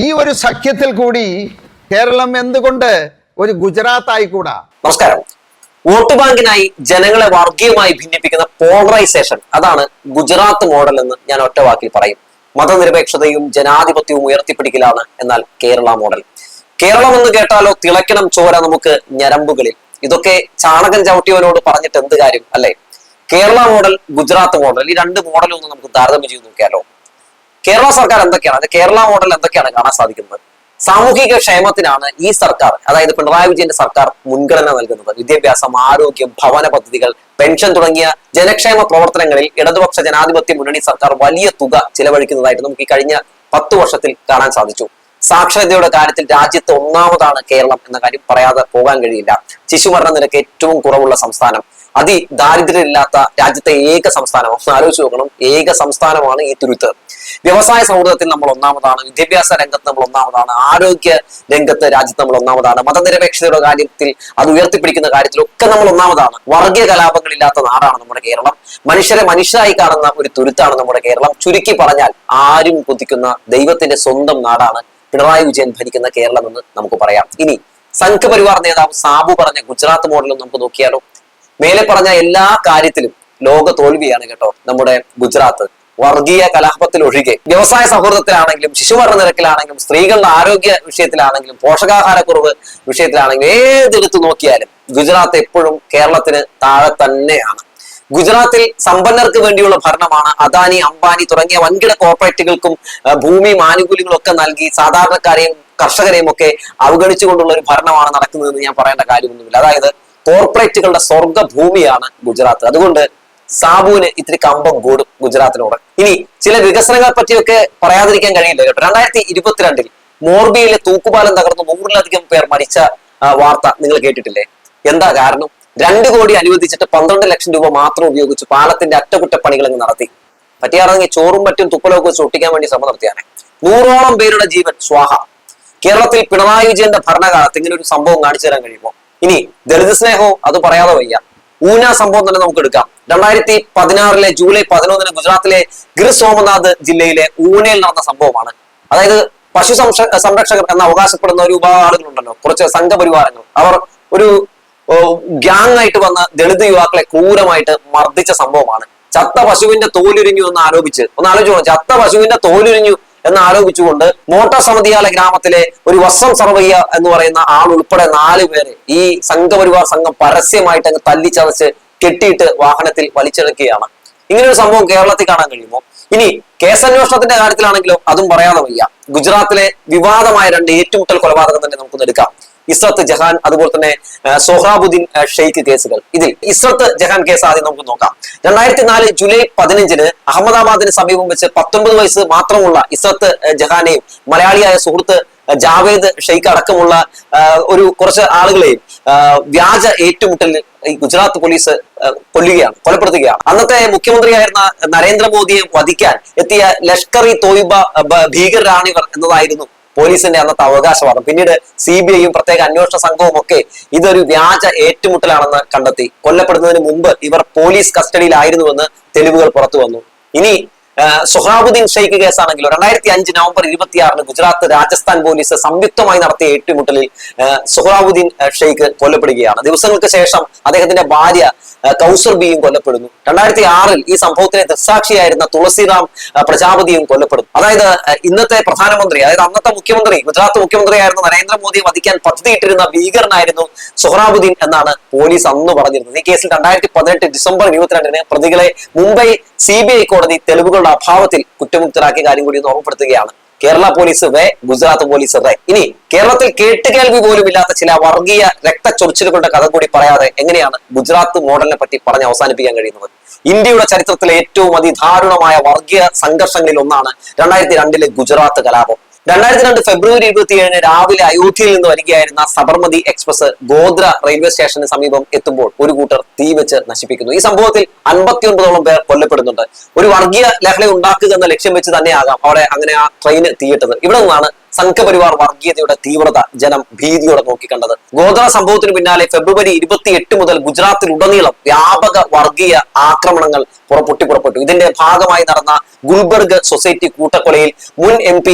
ഈ ഒരു സഖ്യത്തിൽ കൂടി കേരളം എന്തുകൊണ്ട് ഒരു ഗുജറാത്ത് ആയിക്കൂടാ? നമസ്കാരം. വോട്ട് ബാങ്കിനായി ജനങ്ങളെ വർഗീയമായി ഭിന്നിപ്പിക്കുന്ന പോളറൈസേഷൻ, അതാണ് ഗുജറാത്ത് മോഡൽ എന്ന് ഞാൻ ഒറ്റ വാക്കിൽ പറയും. മതനിരപേക്ഷതയും ജനാധിപത്യവും ഉയർത്തിപ്പിടിക്കലാണ് എന്നാൽ കേരള മോഡൽ. കേരളം എന്ന് കേട്ടാലോ തിളക്കണം ചോര നമുക്ക് ഞരമ്പുകളിൽ. ഇതൊക്കെ ചാണകം ചവിട്ടിയവനോട് പറഞ്ഞിട്ട് എന്ത് കാര്യം, അല്ലെ? കേരള മോഡൽ, ഗുജറാത്ത് മോഡൽ, ഈ രണ്ട് മോഡലും ഒന്ന് നമുക്ക് താരതമ്യം ചെയ്ത് നോക്കിയാലോ. കേരള സർക്കാർ എന്തൊക്കെയാണ്, കേരള മോഡൽ എന്തൊക്കെയാണ് കാണാൻ സാധിക്കുന്നത്? സാമൂഹിക ക്ഷേമത്തിനാണ് ഈ സർക്കാർ, അതായത് പിണറായി വിജയന്റെ സർക്കാർ മുൻഗണന നൽകുന്നത്. വിദ്യാഭ്യാസം, ആരോഗ്യം, ഭവന പദ്ധതികൾ, പെൻഷൻ തുടങ്ങിയ ജനക്ഷേമ പ്രവർത്തനങ്ങളിൽ ഇടതുപക്ഷ ജനാധിപത്യ മുന്നണി സർക്കാർ വലിയ തുക ചിലവഴിക്കുന്നതായിട്ട് നമുക്ക് ഈ കഴിഞ്ഞ 10 വർഷത്തിൽ കാണാൻ സാധിച്ചു. സാക്ഷരതയുടെ കാര്യത്തിൽ രാജ്യത്ത് ഒന്നാമതാണ് കേരളം എന്ന കാര്യം പറയാതെ പോകാൻ കഴിയില്ല. ശിശുമരണ നിരക്ക് ഏറ്റവും കുറവുള്ള സംസ്ഥാനം, അതിദാരിദ്ര്യമില്ലാത്ത രാജ്യത്തെ ഏക സംസ്ഥാനം. ആലോചിച്ച് നോക്കണം, ഏക സംസ്ഥാനമാണ് ഈ തുരുത്ത്. വ്യവസായ സൗഹൃദത്തിൽ നമ്മൾ ഒന്നാമതാണ്, വിദ്യാഭ്യാസ രംഗത്ത് നമ്മൾ ഒന്നാമതാണ്, ആരോഗ്യ രംഗത്ത് രാജ്യത്ത് നമ്മൾ ഒന്നാമതാണ്, മതനിരപേക്ഷതയുടെ കാര്യത്തിൽ അത് ഉയർത്തിപ്പിടിക്കുന്ന കാര്യത്തിലൊക്കെ നമ്മൾ ഒന്നാമതാണ്. വർഗീയ കലാപങ്ങളില്ലാത്ത നാടാണ് നമ്മുടെ കേരളം. മനുഷ്യരെ മനുഷ്യരായി കാണുന്ന ഒരു തുരുത്താണ് നമ്മുടെ കേരളം. ചുരുക്കി പറഞ്ഞാൽ ആരും കൊതിക്കുന്ന ദൈവത്തിന്റെ സ്വന്തം നാടാണ് പിണറായി വിജയൻ ഭരിക്കുന്ന കേരളം എന്ന് നമുക്ക് പറയാം. ഇനി സംഘപരിവാർ നേതാവ് സാബു പറഞ്ഞ ഗുജറാത്ത് മോഡലും നമുക്ക് നോക്കിയാലോ. മേലെ പറഞ്ഞ എല്ലാ കാര്യത്തിലും ലോക തോൽവിയാണ് കേട്ടോ നമ്മുടെ ഗുജറാത്ത്. വർഗീയ കലാപത്തിൽ ഒഴികെ വ്യവസായ സൗഹൃദത്തിലാണെങ്കിലും, ശിശുമരണ നിരക്കിലാണെങ്കിലും, സ്ത്രീകളുടെ ആരോഗ്യ വിഷയത്തിലാണെങ്കിലും, പോഷകാഹാരക്കുറവ് വിഷയത്തിലാണെങ്കിലും, ഏതെടുത്ത് നോക്കിയാലും ഗുജറാത്ത് എപ്പോഴും കേരളത്തിന് താഴെ തന്നെയാണ്. ഗുജറാത്തിൽ സമ്പന്നർക്ക് വേണ്ടിയുള്ള ഭരണമാണ്. അദാനി, അംബാനി തുടങ്ങിയ വൻകിട കോർപ്പറേറ്റുകൾക്കും ഭൂമിയും ആനുകൂല്യങ്ങളും ഒക്കെ നൽകി സാധാരണക്കാരെയും കർഷകരെയും ഒക്കെ അവഗണിച്ചുകൊണ്ടുള്ള ഒരു ഭരണമാണ് നടക്കുന്നതെന്ന് ഞാൻ പറയേണ്ട കാര്യമൊന്നുമില്ല. അതായത് കോർപ്പറേറ്റുകളുടെ സ്വർഗ ഭൂമിയാണ് ഗുജറാത്ത്. അതുകൊണ്ട് സാബുവിന് ഇത്തിരി കമ്പം കൂടും ഗുജറാത്തിനോട്. ഇനി ചില വികസനങ്ങളെ പറ്റിയൊക്കെ പറയാതിരിക്കാൻ കഴിയില്ല കേട്ടോ. 2022 മോർബിയിലെ തൂക്കുപാലം തകർന്ന് 100-ലധികം പേർ മരിച്ച വാർത്ത നിങ്ങൾ കേട്ടിട്ടില്ലേ? എന്താ കാരണം? 2 കോടി അനുവദിച്ചിട്ട് 12 ലക്ഷം രൂപ മാത്രം ഉപയോഗിച്ച് പാലത്തിന്റെ അറ്റകുറ്റപ്പണികൾ നടത്തി. പറ്റിയാണെങ്കിൽ ചോറും മറ്റും തുപ്പലൊക്കെ വെച്ച് ഒട്ടിക്കാൻ വേണ്ടി ശ്രമം നടത്തിയാണ്. 100ഓളം പേരുടെ ജീവൻ സ്വാഹ. കേരളത്തിൽ പിണറായി വിജയന്റെ ഭരണകാലത്ത് ഇങ്ങനെ ഒരു സംഭവം കാണിച്ചു തരാൻ കഴിയുമോ? ഇനി ദളിത് സ്നേഹവും അത് പറയാതെ വയ്യ. ഊന സംഭവം തന്നെ നമുക്ക് എടുക്കാം. 2016 ജൂലൈ 11 ഗുജറാത്തിലെ ഗിർ സോമനാഥ് ജില്ലയിലെ ഊനയിൽ നടന്ന സംഭവമാണ്. അതായത് പശു സംരക്ഷകർ എന്ന് അവകാശപ്പെടുന്ന ഒരു വിഭാഗം ആളുകളുണ്ടല്ലോ, കുറച്ച് സംഘപരിവാരങ്ങൾ, അവർ ഒരു ഗ്യാങ് ആയിട്ട് വന്ന ദളിത് യുവാക്കളെ ക്രൂരമായിട്ട് മർദ്ദിച്ച സംഭവമാണ്. ചത്ത പശുവിന്റെ തോലുരിഞ്ഞു എന്ന് ആരോപിച്ച്, ഒന്ന് ആലോചിച്ചു, ചത്ത പശുവിന്റെ തോലുരിഞ്ഞു എന്ന് ആരോപിച്ചുകൊണ്ട് മോട്ടോർ സമിതിയാല ഗ്രാമത്തിലെ ഒരു വസം സർവയ്യ എന്ന് പറയുന്ന ആൾ ഉൾപ്പെടെ 4 പേരെ ഈ സംഘപരിവാർ സംഘം പരസ്യമായിട്ട് അങ്ങ് തല്ലിച്ചതച്ച് കെട്ടിയിട്ട് വാഹനത്തിൽ വലിച്ചെടുക്കുകയാണ്. ഇങ്ങനൊരു സംഭവം കേരളത്തിൽ കാണാൻ കഴിയുമോ? ഇനി കേസന്വേഷണത്തിന്റെ കാര്യത്തിലാണെങ്കിലും അതും പറയാതെ വയ്യ. ഗുജറാത്തിലെ വിവാദമായ 2 ഏറ്റുമുട്ടൽ കൊലപാതകം തന്നെ നമുക്കൊന്ന് എടുക്കാം. ഇസ്രത്ത് ജഹാൻ, അതുപോലെ തന്നെ സൊഹ്റാബുദ്ദീൻ ഷെയ്ഖ് കേസുകൾ. ഇതിൽ ഇസ്രത്ത് ജഹാൻ കേസ് ആദ്യം നമുക്ക് നോക്കാം. 2004 ജൂലൈ 15 അഹമ്മദാബാദിന് സമീപം വെച്ച് 19 വയസ്സ് മാത്രമുള്ള ഇസ്രത്ത് ജഹാനെയും മലയാളിയായ സുഹൃത്ത് ജാവേദ് ഷെയ്ഖ് അടക്കമുള്ള ഒരു കുറച്ച് ആളുകളെയും വ്യാജ ഏറ്റുമുട്ടലിൽ ഗുജറാത്ത് പോലീസ് കൊലപ്പെടുത്തുകയാണ്. അന്നത്തെ മുഖ്യമന്ത്രിയായിരുന്ന നരേന്ദ്രമോദിയെ വധിക്കാൻ എത്തിയ ലഷ്കർ ഇ തോയിബ ഭീകരരാണിവർ എന്നതായിരുന്നു പോലീസിന്റെ അന്നത്തെ അവകാശവാദം. പിന്നീട് CBI-യും പ്രത്യേക അന്വേഷണ സംഘവും ഒക്കെ ഇതൊരു വ്യാജ ഏറ്റുമുട്ടലാണെന്ന് കണ്ടെത്തി. കൊല്ലപ്പെടുന്നതിന് മുമ്പ് ഇവർ പോലീസ് കസ്റ്റഡിയിലായിരുന്നുവെന്ന് തെളിവുകൾ പുറത്തു വന്നു. ഇനി സൊഹ്റാബുദ്ദീൻ ഷെയ്ഖ് കേസാണെങ്കിലോ 2005 നവംബർ 26 ഗുജറാത്ത് രാജസ്ഥാൻ പോലീസ് സംയുക്തമായി നടത്തിയ ഏറ്റുമുട്ടലിൽ സൊഹ്റാബുദ്ദീൻ ഷെയ്ഖ് കൊല്ലപ്പെടുകയാണ്. ദിവസങ്ങൾക്ക് ശേഷം അദ്ദേഹത്തിന്റെ ഭാര്യ കൗസർ ബിയും കൊല്ലപ്പെടുന്നു. 2006 ഈ സംഭവത്തിലെ ദൃക്സാക്ഷിയായിരുന്ന തുളസിറാം പ്രജാപതിയും കൊല്ലപ്പെടുന്നു. അതായത് ഇന്നത്തെ പ്രധാനമന്ത്രി, അതായത് അന്നത്തെ മുഖ്യമന്ത്രി, ഗുജറാത്ത് മുഖ്യമന്ത്രിയായിരുന്ന നരേന്ദ്രമോദിയെ വധിക്കാൻ പദ്ധതിയിട്ടിരുന്ന ഭീകരനായിരുന്നു സൊഹ്റാബുദ്ദീൻ എന്നാണ് പോലീസ് അന്ന് പറഞ്ഞിരുന്നത്. ഈ കേസിൽ 2018 ഡിസംബർ 22 പ്രതികളെ മുംബൈ CBI കോടതി തെളിവുകളുടെ അഭാവത്തിൽ കുറ്റമുക്തരാക്കിയ കാര്യം കൂടി ഓർമ്മപ്പെടുത്തുകയാണ്. കേരള പോലീസ് വേ, ഗുജറാത്ത് പോലീസ് വേ. ഇനി കേരളത്തിൽ കേട്ടുകേൾവി പോലും ഇല്ലാത്ത ചില വർഗീയ രക്തച്ചൊറിച്ചിലുകളുടെ കഥ കൂടി പറയാതെ എങ്ങനെയാണ് ഗുജറാത്ത് മോഡലിനെ പറ്റി പറഞ്ഞ് അവസാനിപ്പിക്കാൻ കഴിയുന്നത്? ഇന്ത്യയുടെ ചരിത്രത്തിലെ ഏറ്റവും അതിദാരുണമായ വർഗീയ സംഘർഷങ്ങളിൽ ഒന്നാണ് 2002 ഗുജറാത്ത് കലാപം. 2002 ഫെബ്രുവരി 27 രാവിലെ അയോധ്യയിൽ നിന്ന് വരികയായിരുന്ന സബർമതി എക്സ്പ്രസ് ഗോദ്ര റെയിൽവേ സ്റ്റേഷന് സമീപം എത്തുമ്പോൾ ഒരു കൂട്ടർ തീ വെച്ച് നശിപ്പിക്കുന്നു. ഈ സംഭവത്തിൽ 59ഓളം പേർ കൊല്ലപ്പെടുന്നുണ്ട്. ഒരു വർഗീയ ലഹള ഉണ്ടാക്കുക എന്ന ലക്ഷ്യം വെച്ച് തന്നെയാകാം അവിടെ അങ്ങനെ ആ ട്രെയിന് തീയിട്ടത്. ഇവിടെ നിന്നാണ് സംഘപരിവാർ വർഗീയതയുടെ തീവ്രത ജനം ഭീതിയോടെ നോക്കിക്കണ്ടത്. ഗോദ്ര സംഭവത്തിന് പിന്നാലെ ഫെബ്രുവരി 28 മുതൽ ഗുജറാത്തിലുടനീളം വ്യാപക വർഗീയ ആക്രമണങ്ങൾ പുറപ്പെട്ടു. ഇതിന്റെ ഭാഗമായി നടന്ന ഗുൽബർഗ് സൊസൈറ്റി കൂട്ടക്കൊലയിൽ മുൻ MP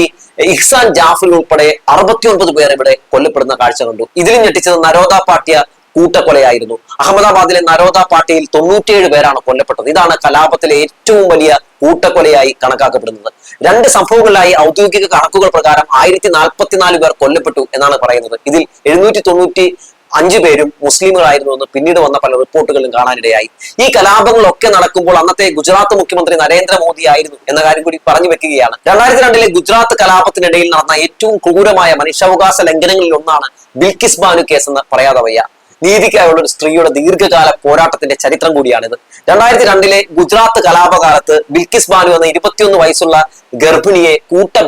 ഇഹ്സാൻ ജാഫർ ഉൾപ്പെടെ 69 പേർ ഇവിടെ കൊല്ലപ്പെടുന്ന കാഴ്ച കണ്ടു. ഇതിലും ഞെട്ടിച്ചത് നരോദ പാട്ടിയ കൂട്ടക്കൊലയായിരുന്നു. അഹമ്മദാബാദിലെ നരോദ പാർട്ടിയിൽ 97 പേരാണ് കൊല്ലപ്പെട്ടത്. ഇതാണ് കലാപത്തിലെ ഏറ്റവും വലിയ കൂട്ടക്കൊലയായി കണക്കാക്കപ്പെടുന്നത്. 2 സംഭവങ്ങളിലായി ഔദ്യോഗിക കണക്കുകൾ പ്രകാരം 1044 പേർ കൊല്ലപ്പെട്ടു എന്നാണ് പറയുന്നത്. ഇതിൽ 795 പേരും മുസ്ലിമുകളായിരുന്നു എന്ന് പിന്നീട് വന്ന പല റിപ്പോർട്ടുകളിലും കാണാനിടയായി. ഈ കലാപങ്ങളൊക്കെ നടക്കുമ്പോൾ അന്നത്തെ ഗുജറാത്ത് മുഖ്യമന്ത്രി നരേന്ദ്രമോദി ആയിരുന്നു എന്ന കാര്യം കൂടി പറഞ്ഞു വെക്കുകയാണ്. 2002 ഗുജറാത്ത് കലാപത്തിനിടയിൽ നടന്ന ഏറ്റവും ക്രൂരമായ മനുഷ്യാവകാശ ലംഘനങ്ങളിൽ ഒന്നാണ് ബിൽക്കിസ് ബാനു കേസ് എന്ന് പറയാതെ വയ്യ. നീതിക്കായുള്ള ഒരു സ്ത്രീയുടെ ദീർഘകാല പോരാട്ടത്തിന്റെ ചരിത്രം കൂടിയാണിത്. 2002 ഗുജറാത്ത് കലാപകാലത്ത് ബിൽക്കിസ് ബാനു എന്ന 21 വയസ്സുള്ള ഗർഭിണിയെ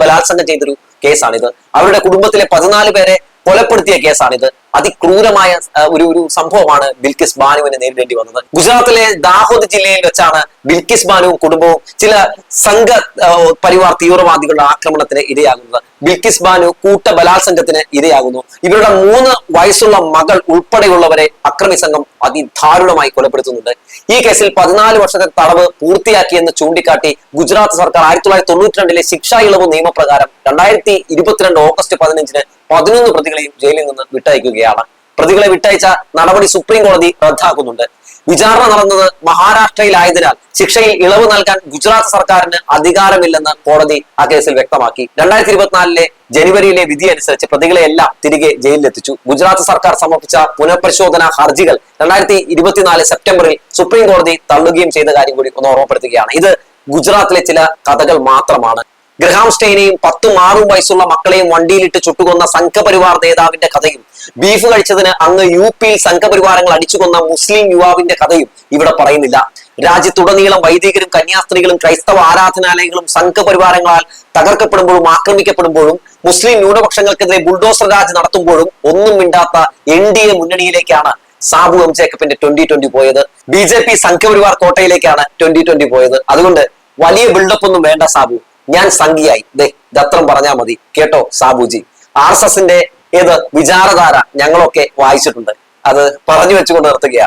ബലാത്സംഗം ചെയ്തൊരു കേസാണിത്. അവരുടെ കുടുംബത്തിലെ 14 പേരെ കൊലപ്പെടുത്തിയ കേസാണിത്. അതിക്രൂരമായ ഒരു സംഭവമാണ് ബിൽക്കിസ് ബാനുവിനെ നേരിടേണ്ടി വന്നത്. ഗുജറാത്തിലെ ദാഹോദ് ജില്ലയിൽ വെച്ചാണ് ബിൽക്കിസ് ബാനുവും കുടുംബവും ചില സംഘ പരിവാർ തീവ്രവാദികളുടെ ആക്രമണത്തിന് ഇരയാകുന്നത്. ബിൽക്കിസ് ബാനു ബലാത്സംഗത്തിന് ഇരയാകുന്നു. ഇവരുടെ 3 വയസ്സുള്ള മകൾ ഉൾപ്പെടെയുള്ളവരെ അക്രമി സംഘം അതിദാരുണമായി കൊലപ്പെടുത്തുന്നുണ്ട്. ഈ കേസിൽ 14 വർഷത്തെ തടവ് പൂർത്തിയാക്കിയെന്ന് ചൂണ്ടിക്കാട്ടി ഗുജറാത്ത് സർക്കാർ 1992 ശിക്ഷാ ഇളവ് നിയമപ്രകാരം 2022 ഓഗസ്റ്റ് 15 11 പ്രതികളെയും ജയിലിൽ നിന്ന് വിട്ടയക്കുകയാണ്. പ്രതികളെ വിട്ടയച്ച നടപടി സുപ്രീം കോടതി റദ്ദാക്കുന്നുണ്ട്. വിചാരണ നടന്നത് മഹാരാഷ്ട്രയിലായതിനാൽ ശിക്ഷയിൽ ഇളവ് നൽകാൻ ഗുജറാത്ത് സർക്കാരിന് അധികാരമില്ലെന്ന് കോടതി ആ കേസിൽ വ്യക്തമാക്കി. 2024 ജനുവരിയിലെ വിധി അനുസരിച്ച് പ്രതികളെയെല്ലാം തിരികെ ജയിലിലെത്തിച്ചു. ഗുജറാത്ത് സർക്കാർ സമർപ്പിച്ച പുനഃപരിശോധനാ ഹർജികൾ 2024 സെപ്റ്റംബറിൽ സുപ്രീം കോടതി തള്ളുകയും ചെയ്ത കാര്യം കൂടി ഒന്ന് ഓർമ്മപ്പെടുത്തുകയാണ്. ഇത് ഗുജറാത്തിലെ ചില കഥകൾ മാത്രമാണ്. ഗ്രഹാം സ്റ്റെയിനെയും 10-6 വയസ്സുള്ള മക്കളെയും വണ്ടിയിലിട്ട് ചുട്ടുകൊന്ന സംഘപരിവാർ നേതാവിന്റെ കഥയും ബീഫ് കഴിച്ചതിന് അങ്ങ് UP സംഘപരിവാരങ്ങൾ അടിച്ചുകൊന്ന മുസ്ലിം യുവാവിന്റെ കഥയും ഇവിടെ പറയുന്നില്ല. രാജ്യത്തുടനീളം വൈദികരും കന്യാസ്ത്രീകളും ക്രൈസ്തവ ആരാധനാലയങ്ങളും സംഘപരിവാരങ്ങളാൽ തകർക്കപ്പെടുമ്പോഴും ആക്രമിക്കപ്പെടുമ്പോഴും മുസ്ലിം ന്യൂനപക്ഷങ്ങൾക്കെതിരെ ബുൾഡോസർ രാജ് നടത്തുമ്പോഴും ഒന്നും മിണ്ടാത്ത NDA മുന്നണിയിലേക്കാണ് സാബു M. ജേക്കബിന്റെ 2020 പോയത്. BJP സംഘപരിവാർ കോട്ടയിലേക്കാണ് 2020 പോയത്. അതുകൊണ്ട് വലിയ ബിൽഡപ്പ് ഒന്നും വേണ്ട സാബു, ഞാൻ സംഘിയായി ദത്രം പറഞ്ഞാൽ മതി കേട്ടോ സാബുജി. RSSന്റെ ഏത് വിചാരധാര ഞങ്ങളൊക്കെ വായിച്ചിട്ടുണ്ട്. അത് പറഞ്ഞു വെച്ചുകൊണ്ട് നിർത്തുകയാണ്.